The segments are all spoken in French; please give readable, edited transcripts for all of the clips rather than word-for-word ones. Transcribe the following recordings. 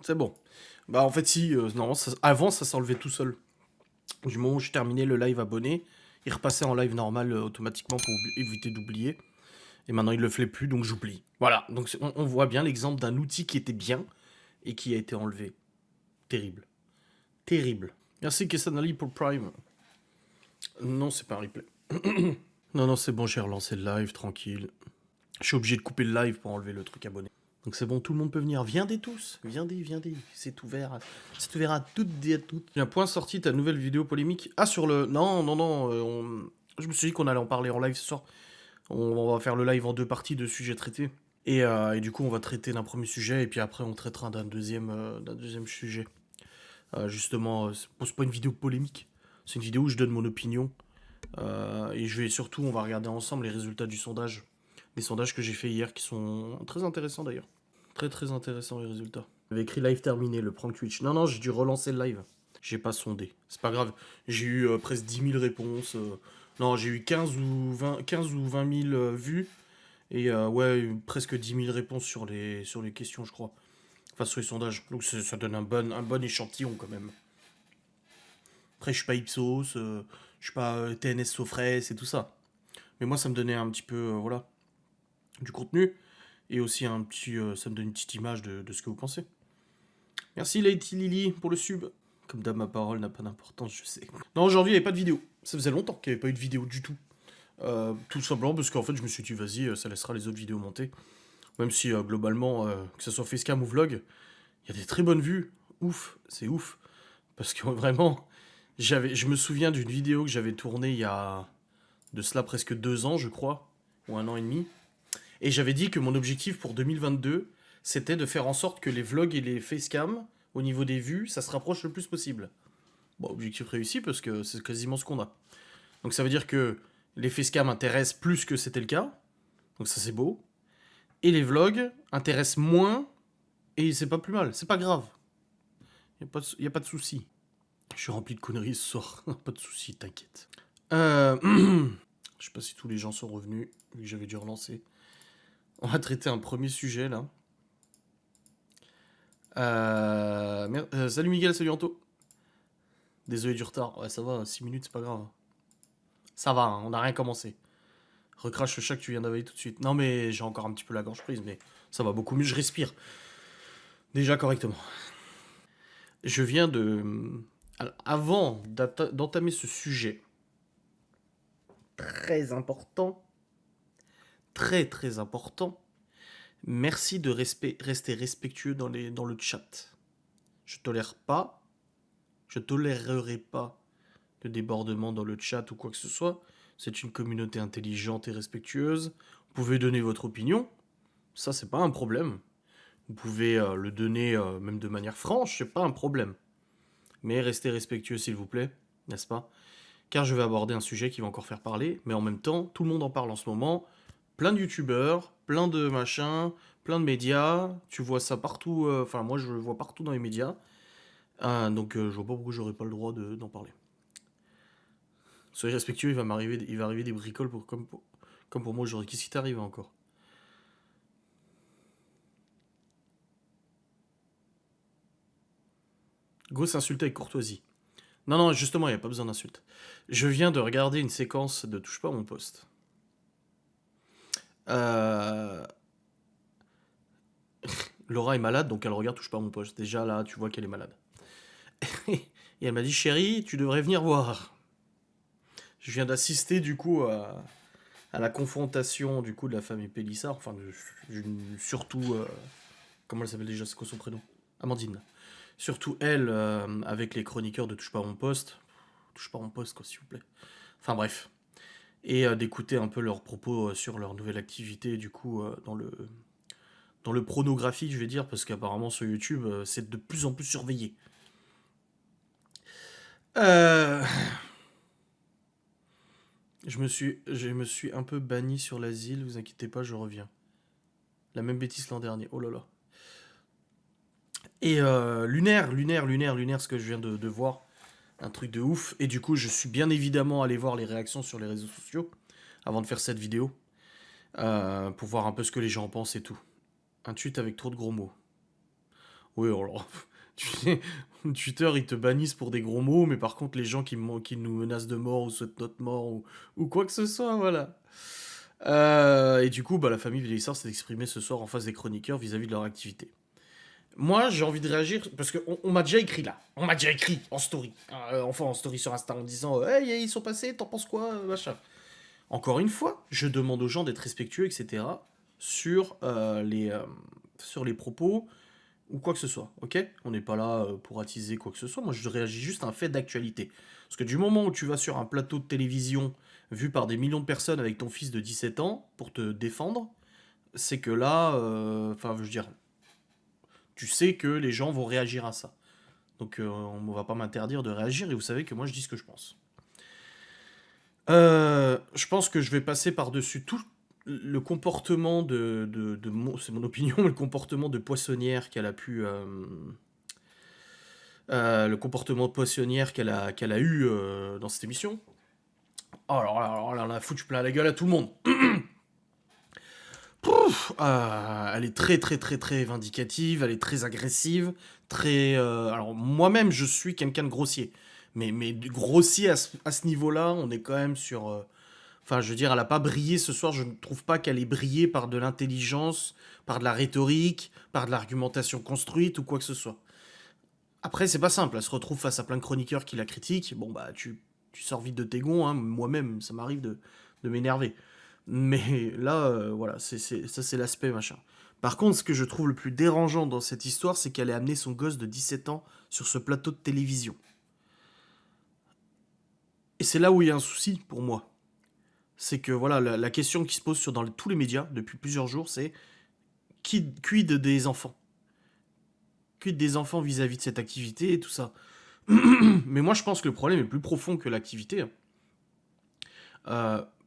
c'est bon. Bah en fait si, non, avant ça s'enlevait tout seul. Du moment où je terminais le live abonné, il repassait en live normal automatiquement pour éviter d'oublier. Et maintenant il le fait plus, donc j'oublie. Voilà, donc on voit bien l'exemple d'un outil qui était bien et qui a été enlevé. Terrible. Terrible. Merci Kessanali pour le Prime. Non, c'est pas un replay. Non, non, c'est bon, j'ai relancé le live, tranquille. Je suis obligé de couper le live pour enlever le truc abonné. Donc c'est bon, tout le monde peut venir. Viendez tous, viendez. C'est ouvert. C'est ouvert à toutes et à toutes. Il y a un point sorti ta nouvelle vidéo polémique. Ah, sur le... Non, je me suis dit qu'on allait en parler en live ce soir. On va faire le live en 2 parties de sujets traités. Et du coup, on va traiter d'un premier sujet et puis après, on traitera d'un deuxième sujet. Justement, c'est pas une vidéo polémique. C'est une vidéo où je donne mon opinion. Et on va regarder ensemble les résultats du sondage. Les sondages que j'ai fait hier qui sont très intéressants d'ailleurs. Très très intéressants les résultats. J'avais écrit live terminé, le prank Twitch. Non, j'ai dû relancer le live. J'ai pas sondé. C'est pas grave. J'ai eu presque 10 000 réponses. Non, j'ai eu 15 ou 20 000 vues. Et ouais, presque 10 000 réponses sur les questions, je crois. Enfin, sur les sondages. Donc ça donne un bon échantillon quand même. Après, je suis pas Ipsos, je suis pas TNS Sofres et tout ça. Mais moi, ça me donnait un petit peu, voilà, du contenu. Et aussi ça me donne une petite image de ce que vous pensez. Merci Lady Lily pour le sub. Comme d'hab, ma parole n'a pas d'importance, je sais. Non, aujourd'hui, il n'y avait pas de vidéo. Ça faisait longtemps qu'il n'y avait pas eu de vidéo du tout. Tout simplement parce qu'en fait, je me suis dit, vas-y, ça laissera les autres vidéos monter. Même si, globalement, que ce soit facecam ou vlog, il y a des très bonnes vues. Ouf, c'est ouf. Parce que vraiment, je me souviens d'une vidéo que j'avais tournée il y a de cela presque 2 ans, je crois, ou 1 an et demi. Et j'avais dit que mon objectif pour 2022, c'était de faire en sorte que les vlogs et les facecam, au niveau des vues, ça se rapproche le plus possible. Bon, objectif réussi parce que c'est quasiment ce qu'on a. Donc ça veut dire que les facecam intéressent plus que c'était le cas. Donc ça c'est beau. Et les vlogs intéressent moins. Et c'est pas plus mal, c'est pas grave. Y a pas de souci. Je suis rempli de conneries ce soir. Pas de souci, t'inquiète. Je sais pas si tous les gens sont revenus, vu que j'avais dû relancer. On va traiter un premier sujet là. Salut Miguel, salut Anto. Désolé du retard. Ouais, ça va, 6 minutes, c'est pas grave. Ça va, hein, on n'a rien commencé. Recrache le chat que tu viens d'avaler tout de suite. Non, mais j'ai encore un petit peu la gorge prise, mais ça va beaucoup mieux. Je respire. Déjà correctement. Je viens de. Avant d'entamer ce sujet très important, très très important, merci de rester respectueux dans le chat. Je tolérerai pas de débordement dans le chat ou quoi que ce soit. C'est une communauté intelligente et respectueuse. Vous pouvez donner votre opinion, ça c'est pas un problème. Vous pouvez le donner même de manière franche, c'est pas un problème. Mais restez respectueux s'il vous plaît, n'est-ce pas? Car je vais aborder un sujet qui va encore faire parler, mais en même temps, tout le monde en parle en ce moment. Plein de youtubeurs, plein de machins, plein de médias. Tu vois ça partout, enfin moi je le vois partout dans les médias. Donc je vois pas pourquoi j'aurais pas le droit d'en parler. Soyez respectueux, il va arriver des bricoles comme pour moi aujourd'hui. Qu'est-ce qui t'arrive encore? Go s'insulte avec courtoisie. Non, justement, il n'y a pas besoin d'insultes. Je viens de regarder une séquence de Touche pas à mon poste. Laura est malade, donc elle regarde Touche pas à mon poste. Déjà là, tu vois qu'elle est malade. Et elle m'a dit, chérie, tu devrais venir voir. Je viens d'assister du coup à la confrontation du coup de la famille Pélissard, enfin surtout, comment elle s'appelle déjà, c'est quoi son prénom? Amandine. Surtout elle, avec les chroniqueurs de Touche pas à mon poste. Touche pas à mon poste quoi, s'il vous plaît. Enfin bref. Et d'écouter un peu leurs propos sur leur nouvelle activité du coup dans le chronographique je vais dire, parce qu'apparemment sur YouTube c'est de plus en plus surveillé. Euh... Je me suis un peu banni sur l'asile, vous inquiétez pas, je reviens. La même bêtise l'an dernier, oh là là. Et lunaire, ce que je viens de voir. Un truc de ouf. Et du coup, je suis bien évidemment allé voir les réactions sur les réseaux sociaux avant de faire cette vidéo. Pour voir un peu ce que les gens pensent et tout. Un tweet avec trop de gros mots. Oui, alors, tu sais, Twitter, ils te bannissent pour des gros mots, mais par contre, les gens qui nous menacent de mort ou souhaitent notre mort ou quoi que ce soit, voilà. Et du coup, bah, la famille Vieillissard s'est exprimée ce soir en face des chroniqueurs vis-à-vis de leur activité. Moi, j'ai envie de réagir parce qu'on on m'a déjà écrit là. On m'a déjà écrit en story. Enfin, en story sur Insta en disant Hey, ils sont passés, t'en penses quoi machin. Encore une fois, je demande aux gens d'être respectueux, etc. sur, sur les propos ou quoi que ce soit, ok? On n'est pas là pour attiser quoi que ce soit. Moi, je réagis juste à un fait d'actualité. Parce que du moment où tu vas sur un plateau de télévision vu par des millions de personnes avec ton fils de 17 ans pour te défendre, c'est que là, enfin, je veux dire, tu sais que les gens vont réagir à ça. Donc, on ne va pas m'interdire de réagir et vous savez que moi, je dis ce que je pense. Je pense que je vais passer par-dessus tout le comportement c'est mon opinion, le comportement de poissonnière qu'elle a pu, le comportement de poissonnière qu'elle a eu dans cette émission. Oh, alors là, elle a foutu plein la gueule à tout le monde. Elle est très très très très vindicative, elle est très agressive, très. Alors moi-même, je suis quelqu'un de grossier, mais grossier à ce niveau-là, on est quand même sur. Enfin, je veux dire, elle a pas brillé ce soir. Je ne trouve pas qu'elle ait brillé par de l'intelligence, par de la rhétorique, par de l'argumentation construite ou quoi que ce soit. Après, c'est pas simple. Elle se retrouve face à plein de chroniqueurs qui la critiquent. Bon, bah, tu sors vite de tes gonds. Hein. Moi-même, ça m'arrive de m'énerver. Mais là, voilà, ça, c'est l'aspect machin. Par contre, ce que je trouve le plus dérangeant dans cette histoire, c'est qu'elle ait amené son gosse de 17 ans sur ce plateau de télévision. Et c'est là où il y a un souci pour moi. C'est que voilà, la question qui se pose dans tous les médias depuis plusieurs jours, c'est quid des enfants? Quid des enfants vis-à-vis de cette activité et tout ça? Mais moi, je pense que le problème est plus profond que l'activité.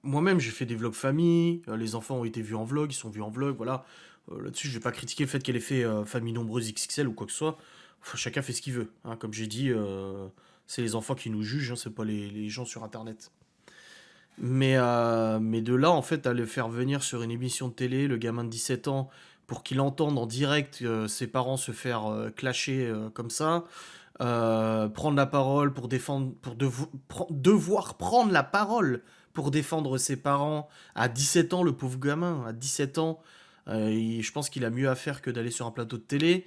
Moi-même, j'ai fait des vlogs famille, les enfants ont été vus en vlog, ils sont vus en vlog, voilà. Là-dessus, je vais pas critiquer le fait qu'elle ait fait famille nombreuse XXL ou quoi que ce soit. Enfin, chacun fait ce qu'il veut. Hein. Comme j'ai dit, c'est les enfants qui nous jugent, hein, c'est pas les gens sur Internet. Mais de là, en fait, à le faire venir sur une émission de télé, le gamin de 17 ans, pour qu'il entende en direct ses parents se faire clasher comme ça, prendre la parole pour défendre, devoir prendre la parole pour défendre ses parents à 17 ans, le pauvre gamin, à 17 ans, je pense qu'il a mieux à faire que d'aller sur un plateau de télé.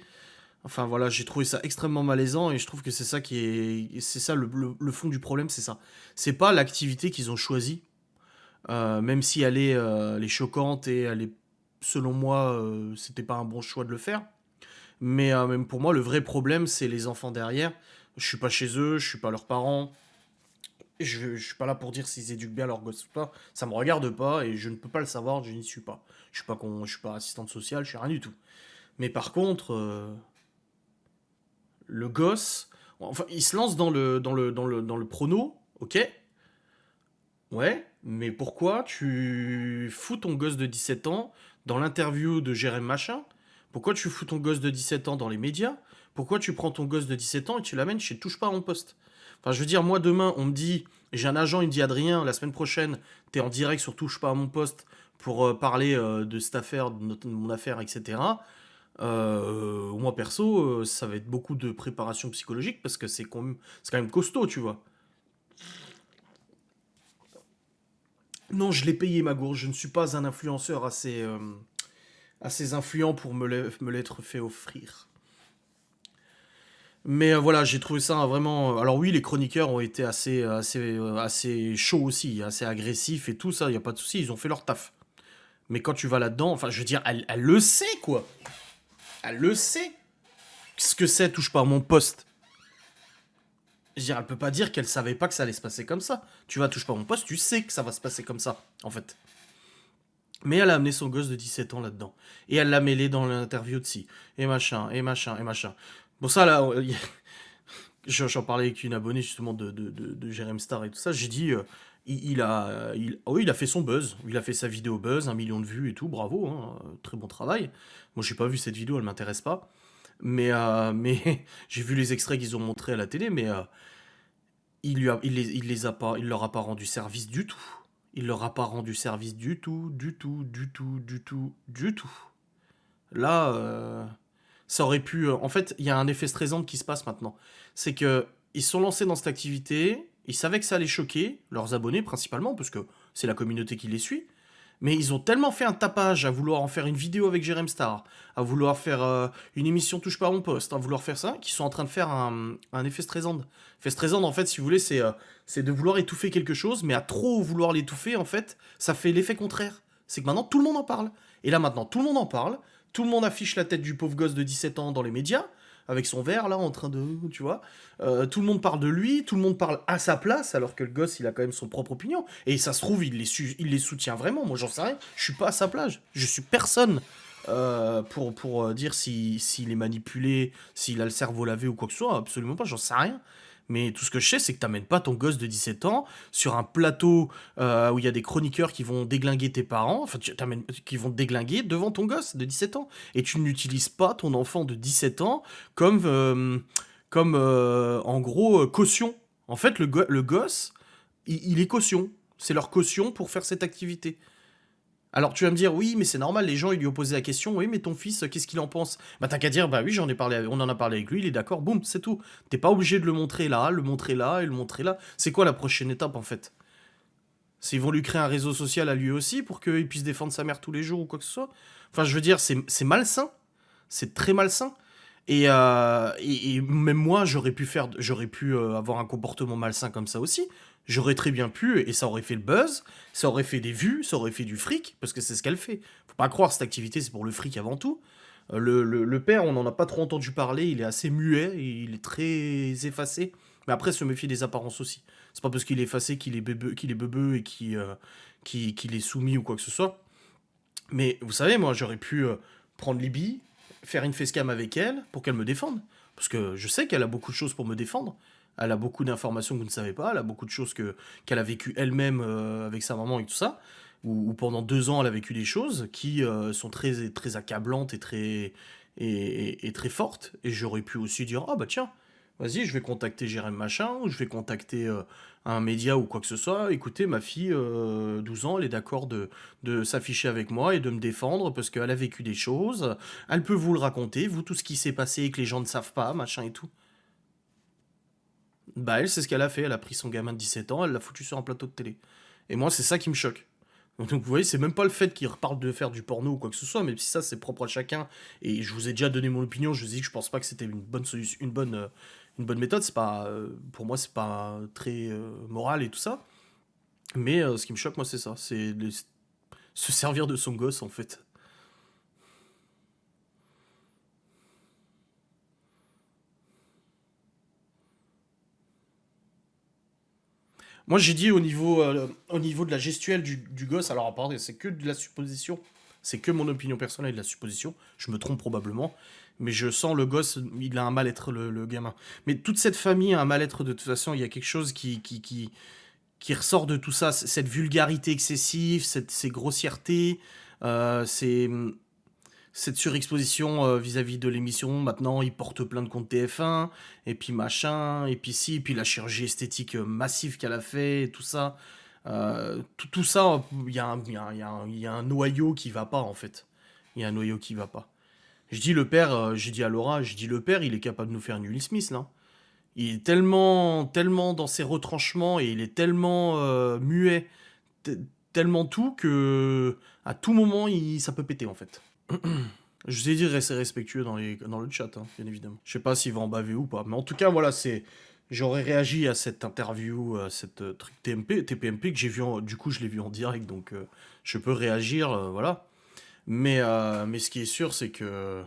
Enfin voilà, j'ai trouvé ça extrêmement malaisant et je trouve que c'est ça c'est ça le fond du problème, c'est ça. C'est pas l'activité qu'ils ont choisie, même si elle est choquante et elle est, selon moi, c'était pas un bon choix de le faire. Mais même pour moi, le vrai problème, c'est les enfants derrière. Je suis pas chez eux, je suis pas leurs parents. Je suis pas là pour dire s'ils éduquent bien leurs gosses ou pas. Ça me regarde pas et je ne peux pas le savoir, je n'y suis pas. Je suis pas assistante sociale, je suis rien du tout. Mais par contre, le gosse, enfin, il se lance dans le prono, ok. Ouais, mais pourquoi tu fous ton gosse de 17 ans dans l'interview de Jérém Machin? Pourquoi tu fous ton gosse de 17 ans dans les médias? Pourquoi tu prends ton gosse de 17 ans et tu l'amènes chez Touche pas à mon poste? Enfin, je veux dire, moi demain, on me dit, j'ai un agent, il me dit Adrien, la semaine prochaine, t'es en direct sur Touche pas à mon poste pour parler de cette affaire, de mon affaire, etc. Moi perso, ça va être beaucoup de préparation psychologique parce que c'est quand même costaud, tu vois. Non, je l'ai payé ma gourde. Je ne suis pas un influenceur assez influent pour me l'être fait offrir. Mais voilà, j'ai trouvé ça vraiment. Alors oui, les chroniqueurs ont été assez chauds aussi, assez agressifs et tout ça. Il y a pas de souci, ils ont fait leur taf. Mais quand tu vas là-dedans, enfin, je veux dire, elle le sait quoi. Elle le sait. Ce que c'est, touche pas à mon poste. Je veux dire, elle peut pas dire qu'elle savait pas que ça allait se passer comme ça. Tu vas touche pas à mon poste, tu sais que ça va se passer comme ça, en fait. Mais elle a amené son gosse de 17 ans là-dedans. Et elle l'a mêlé dans l'interview de si. Et machin, et machin, et machin. Bon, ça, là, j'en parlais avec une abonnée justement de Jerem Star et tout ça. J'ai dit, il a fait son buzz. Il a fait sa vidéo buzz, 1 million de vues et tout. Bravo, hein, très bon travail. Moi, j'ai pas vu cette vidéo, elle m'intéresse pas. Mais j'ai vu les extraits qu'ils ont montrés à la télé, mais il leur a pas rendu service du tout. Il leur a pas rendu service du tout, du tout, du tout, du tout, du tout. Là, ça aurait pu. En fait, il y a un effet stressant qui se passe maintenant. C'est que ils se sont lancés dans cette activité, ils savaient que ça allait choquer leurs abonnés principalement, parce que c'est la communauté qui les suit. Mais ils ont tellement fait un tapage à vouloir en faire une vidéo avec Jerem Star, à vouloir faire une émission Touche pas à mon poste, à vouloir faire ça, qu'ils sont en train de faire un effet stressant. Effet stressant, en fait, si vous voulez, c'est de vouloir étouffer quelque chose, mais à trop vouloir l'étouffer, en fait, ça fait l'effet contraire. C'est que maintenant, tout le monde en parle. Et là, maintenant, tout le monde en parle, tout le monde affiche la tête du pauvre gosse de 17 ans dans les médias, avec son verre, là, en train de... Tu vois, tout le monde parle de lui, tout le monde parle à sa place, alors que le gosse, il a quand même son propre opinion. Et ça se trouve, il les soutient vraiment. Moi, j'en sais rien. Je suis pas à sa place. Je suis personne pour dire s'il est manipulé, s'il a le cerveau lavé ou quoi que ce soit. Absolument pas, j'en sais rien. Mais tout ce que je sais, c'est que t'amènes pas ton gosse de 17 ans sur un plateau où il y a des chroniqueurs qui vont déglinguer tes parents, enfin, qui vont te déglinguer devant ton gosse de 17 ans. Et tu n'utilises pas ton enfant de 17 ans comme en gros, caution. En fait, le gosse, il est caution. C'est leur caution pour faire cette activité. Alors tu vas me dire, oui, mais c'est normal, les gens, ils lui ont posé la question, oui, mais ton fils, qu'est-ce qu'il en pense? Bah t'as qu'à dire, bah oui, on en a parlé avec lui, il est d'accord, boum, c'est tout. T'es pas obligé de le montrer là, le montrer là et le montrer là. C'est quoi la prochaine étape en fait? S'ils vont lui créer un réseau social à lui aussi pour qu'il puisse défendre sa mère tous les jours ou quoi que ce soit? Enfin, je veux dire, c'est malsain. C'est très malsain. Et même moi, j'aurais pu avoir un comportement malsain comme ça aussi. J'aurais très bien pu, et ça aurait fait le buzz, ça aurait fait des vues, ça aurait fait du fric, parce que c'est ce qu'elle fait. Faut pas croire, cette activité, c'est pour le fric avant tout. Le père, on n'en a pas trop entendu parler, il est assez muet, il est très effacé. Mais après, se méfier des apparences aussi. C'est pas parce qu'il est effacé qu'il est bebeux et qu'il est soumis ou quoi que ce soit. Mais vous savez, moi, j'aurais pu prendre Libye, faire une facecam avec elle pour qu'elle me défende. Parce que je sais qu'elle a beaucoup de choses pour me défendre. Elle a beaucoup d'informations que vous ne savez pas. Elle a beaucoup de choses qu'elle a vécues elle-même avec sa maman et tout ça. Ou pendant 2 ans, elle a vécu des choses qui sont très, très accablantes et très fortes. Et j'aurais pu aussi dire, ah bah tiens, vas-y, je vais contacter Jérém Machin, ou je vais contacter un média ou quoi que ce soit. Écoutez, ma fille, 12 ans, elle est d'accord de s'afficher avec moi et de me défendre parce qu'elle a vécu des choses. Elle peut vous le raconter, vous, tout ce qui s'est passé et que les gens ne savent pas, machin et tout. Bah, elle, c'est ce qu'elle a fait. Elle a pris son gamin de 17 ans, elle l'a foutu sur un plateau de télé. Et moi, c'est ça qui me choque. Donc vous voyez, c'est même pas le fait qu'il reparle de faire du porno ou quoi que ce soit, même si ça c'est propre à chacun. Et je vous ai déjà donné mon opinion, je vous ai dit que je pense pas que c'était une bonne solution, une bonne méthode. C'est pas, pour moi, c'est pas très moral et tout ça. Mais ce qui me choque, moi, c'est ça, se servir de son gosse en fait. Moi, j'ai dit au niveau de la gestuelle du gosse, alors apparemment, c'est que de la supposition. C'est que mon opinion personnelle et de la supposition. Je me trompe probablement. Mais je sens le gosse, il a un mal-être, le gamin. Mais toute cette famille a un mal-être de toute façon. Il y a quelque chose qui ressort de tout ça. Cette vulgarité excessive, ces grossièretés, c'est cette surexposition vis-à-vis de l'émission. Maintenant, il porte plainte contre TF1, et puis machin, et puis si, et puis la chirurgie esthétique massive qu'elle a fait, et tout ça. Tout ça, il y a un noyau qui va pas, en fait. Il y a un noyau qui va pas. Je dis le père, j'ai dit à Laura, je dis le père, il est capable de nous faire une Will Smith, là. Il est tellement, tellement dans ses retranchements, et il est tellement muet, te- tellement tout que à tout moment, ça peut péter, en fait. Je vous ai dit rester respectueux dans le chat, hein, bien évidemment. Je sais pas s'il va en baver ou pas. Mais en tout cas, voilà, c'est. J'aurais réagi à cette interview, à cette truc TPMP que j'ai vu du coup je l'ai vu en direct, donc je peux réagir, voilà. Mais ce qui est sûr, c'est que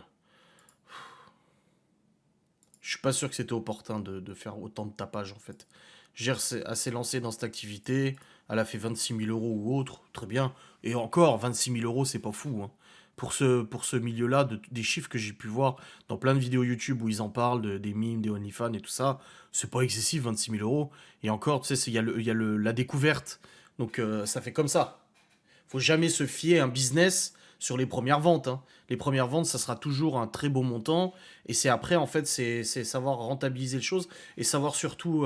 je suis pas sûr que c'était opportun de faire autant de tapage en fait. Gère s'est lancée dans cette activité, elle a fait 26 000 € ou autre, très bien. Et encore, 26 000 € c'est pas fou, hein. Pour ce milieu-là, des chiffres que j'ai pu voir dans plein de vidéos YouTube où ils en parlent, des mimes, des OnlyFans et tout ça, c'est pas excessif, 26 000 €. Et encore, tu sais, il y a la découverte. Donc ça fait comme ça. Faut jamais se fier à un business sur les premières ventes, hein. Les premières ventes, ça sera toujours un très beau montant. Et c'est après, en fait, c'est savoir rentabiliser les choses et savoir surtout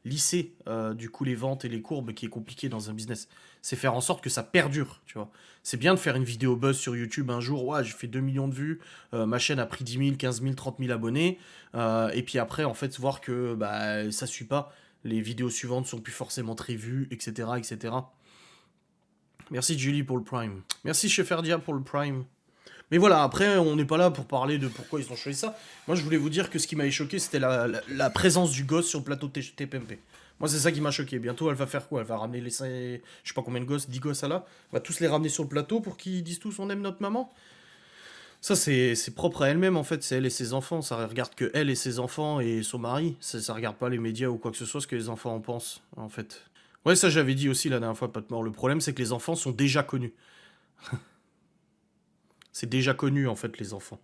lisser du coup les ventes et les courbes qui est compliqué dans un business. C'est faire en sorte que ça perdure, tu vois. C'est bien de faire une vidéo buzz sur YouTube un jour, ouais, j'ai fait 2 millions de vues, ma chaîne a pris 10 000, 15 000, 30 000 abonnés, et puis après, en fait, voir que bah, ça suit pas, les vidéos suivantes sont plus forcément très vues, etc., etc. Merci Julie pour le Prime. Merci Cheferdia pour le Prime. Mais voilà, après, on n'est pas là pour parler de pourquoi ils ont choisi ça. Moi, je voulais vous dire que ce qui m'avait choqué, c'était la présence du gosse sur le plateau de TPMP. Moi, c'est ça qui m'a choqué. Bientôt, elle va faire quoi? Elle va ramener les je sais pas combien de gosses, 10 gosses à là. Elle va tous les ramener sur le plateau pour qu'ils disent tous on aime notre maman. Ça, c'est propre à elle-même, en fait. C'est elle et ses enfants. Ça regarde que elle et ses enfants et son mari. Ça regarde pas les médias ou quoi que ce soit, ce que les enfants en pensent, en fait. Ouais, ça, j'avais dit aussi la dernière fois, pas de mort. Le problème, c'est que les enfants sont déjà connus. C'est déjà connu, en fait, les enfants.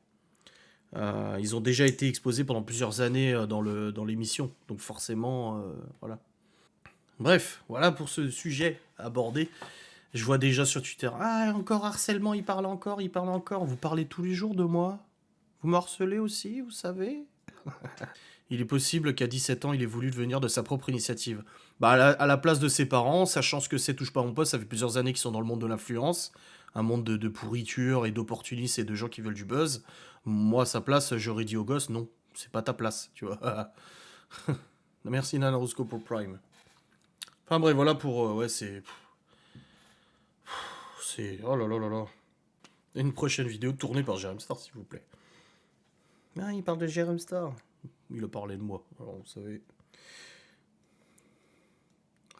Ils ont déjà été exposés pendant plusieurs années dans l'émission. Donc forcément, voilà. Bref, voilà pour ce sujet abordé. Je vois déjà sur Twitter, ah, encore harcèlement, il parle encore, il parle encore. Vous parlez tous les jours de moi? Vous me harcelez aussi, vous savez? Il est possible qu'à 17 ans, il ait voulu devenir de sa propre initiative. Bah, à la place de ses parents, sachant ce que c'est Touche pas à mon poste, ça fait plusieurs années qu'ils sont dans le monde de l'influence, un monde de pourriture et d'opportunistes et de gens qui veulent du buzz. Moi, à sa place, j'aurais dit au gosse, non, c'est pas ta place, tu vois. Merci Nana Roscoe pour Prime. Enfin bref, voilà pour... ouais, c'est... C'est... Oh là là là là. Une prochaine vidéo tournée par Jerem Star, s'il vous plaît. Ah, il parle de Jerem Star. Il a parlé de moi, alors vous savez.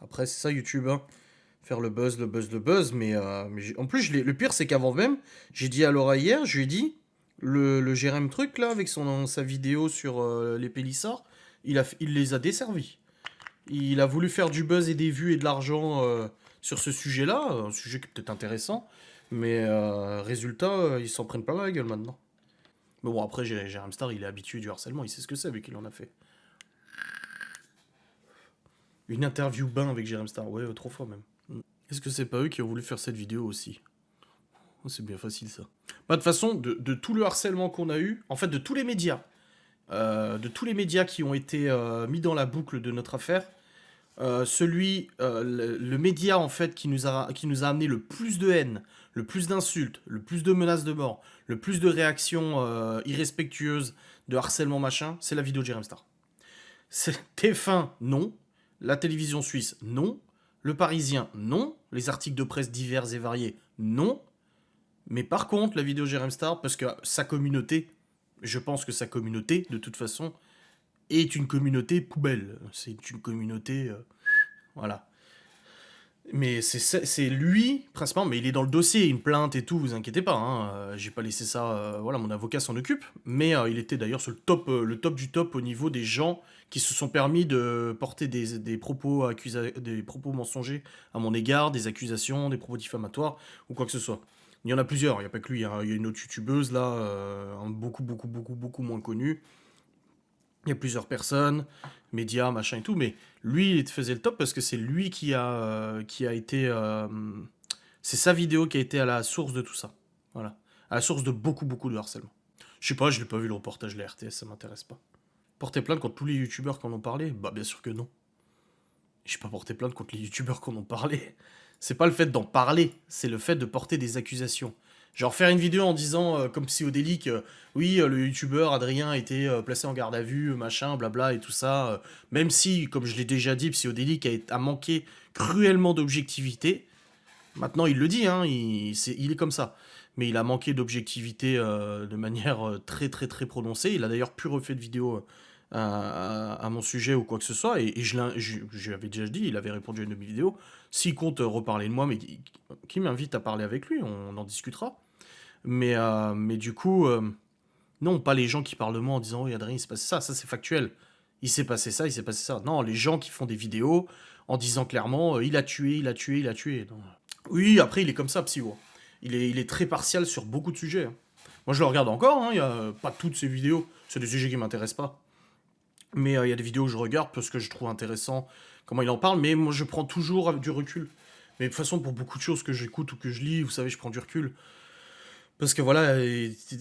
Après, c'est ça YouTube, hein. Faire le buzz, le buzz, le buzz. Mais en plus, le pire, c'est qu'avant même, j'ai dit à Laura hier, je lui ai dit, le Jérém truc, là, avec sa vidéo sur les Pélissards, il les a desservis. Il a voulu faire du buzz et des vues et de l'argent sur ce sujet-là, un sujet qui est peut-être intéressant. Mais résultat, ils s'en prennent plein la gueule maintenant. Mais bon, après, Jérém Star, il est habitué du harcèlement, il sait ce que c'est, vu qu'il en a fait. Une interview bain avec Jérém Star, ouais, 3 fois même. Est-ce que c'est pas eux qui ont voulu faire cette vidéo aussi? Oh, c'est bien facile ça. Bah, de toute façon, de tout le harcèlement qu'on a eu, en fait de tous les médias, qui ont été mis dans la boucle de notre affaire, le média en fait qui nous a amené le plus de haine, le plus d'insultes, le plus de menaces de mort, le plus de réactions irrespectueuses, de harcèlement machin, c'est la vidéo de Jérém Star. TF1, non. La télévision suisse, non. Le Parisien, non. Les articles de presse divers et variés, non. Mais par contre, la vidéo Jérém Star, parce que sa communauté, je pense que sa communauté, de toute façon, est une communauté poubelle. C'est une communauté... voilà. Mais c'est lui, principalement, mais il est dans le dossier, une plainte et tout, vous inquiétez pas, hein, j'ai pas laissé ça, voilà, mon avocat s'en occupe, mais il était d'ailleurs sur le top du top au niveau des gens qui se sont permis de porter des propos mensongers à mon égard, des accusations, des propos diffamatoires, ou quoi que ce soit. Il y en a plusieurs, il n'y a pas que lui, hein. Il y a une autre youtubeuse là, beaucoup, beaucoup, beaucoup, beaucoup moins connue. Il y a plusieurs personnes, médias, machin et tout, mais lui, il faisait le top parce que c'est lui qui a été... c'est sa vidéo qui a été à la source de tout ça. Voilà. À la source de beaucoup, beaucoup de harcèlement. Je sais pas, je l'ai pas vu le reportage de la RTS, ça m'intéresse pas. Porter plainte contre tous les youtubeurs qui en ont parlé? Bah bien sûr que non. J'ai pas porté plainte contre les youtubeurs qui en ont parlé. C'est pas le fait d'en parler, c'est le fait de porter des accusations. Genre faire une vidéo en disant, comme Psyodélique, oui, le youtubeur Adrien a été placé en garde à vue, machin, blabla et tout ça. Même si, comme je l'ai déjà dit, Psyodélique a manqué cruellement d'objectivité. Maintenant, il le dit, hein, il est comme ça. Mais il a manqué d'objectivité de manière très très très prononcée. Il a d'ailleurs plus refait de vidéo à mon sujet ou quoi que ce soit. Et je l'avais déjà dit, il avait répondu à une de mes vidéos. S'il compte reparler de moi, mais qui m'invite à parler avec lui, on en discutera. Mais du coup, non, pas les gens qui parlent de moi en disant oui, Adrien, il s'est passé ça c'est factuel. Il s'est passé ça, il s'est passé ça. Non, les gens qui font des vidéos en disant clairement il a tué, il a tué, il a tué. Non. Oui, après, il est comme ça, Psyo. Il est très partial sur beaucoup de sujets, hein. Moi, je le regarde encore, hein, il y a pas toutes ces vidéos, c'est des sujets qui m'intéressent pas. Mais il y a des vidéos que je regarde parce que je trouve intéressant comment il en parle, mais moi, je prends toujours du recul. Mais de toute façon, pour beaucoup de choses que j'écoute ou que je lis, vous savez, je prends du recul. Parce que voilà,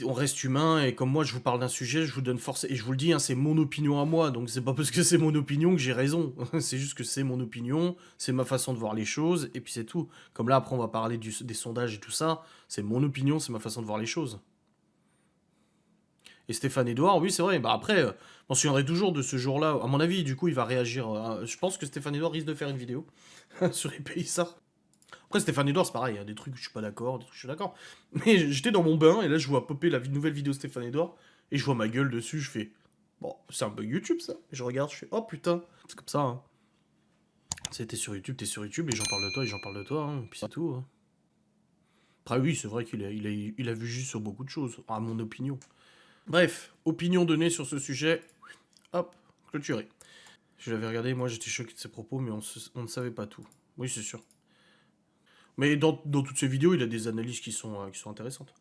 on reste humain et comme moi je vous parle d'un sujet, je vous donne force et je vous le dis, hein, c'est mon opinion à moi, donc c'est pas parce que c'est mon opinion que j'ai raison. C'est juste que c'est mon opinion, c'est ma façon de voir les choses et puis c'est tout. Comme là après on va parler des sondages et tout ça, c'est mon opinion, c'est ma façon de voir les choses. Et Stéphane Edouard, oui c'est vrai, bah après, je m'en souviendrai toujours de ce jour-là. À mon avis, du coup il va réagir. Je pense que Stéphane Edouard risque de faire une vidéo sur les Pélissards. Après, Stéphane Edouard, c'est pareil, il y a des trucs où je suis pas d'accord, des trucs où je suis d'accord. Mais j'étais dans mon bain, et là, je vois popper la nouvelle vidéo de Stéphane Edouard, et je vois ma gueule dessus, je fais, bon, c'est un bug YouTube, ça. Et je regarde, je fais, oh putain, c'est comme ça, hein. C'était sur YouTube, t'es sur YouTube, et j'en parle de toi, et j'en parle de toi, hein, et puis c'est tout, hein. Après, oui, c'est vrai qu'il a vu juste sur beaucoup de choses, à mon opinion. Bref, opinion donnée sur ce sujet, hop, clôturé. Je l'avais regardé, moi j'étais choqué de ses propos, mais on ne savait pas tout. Oui, c'est sûr. Mais dans toutes ces vidéos, il a des analyses qui sont intéressantes.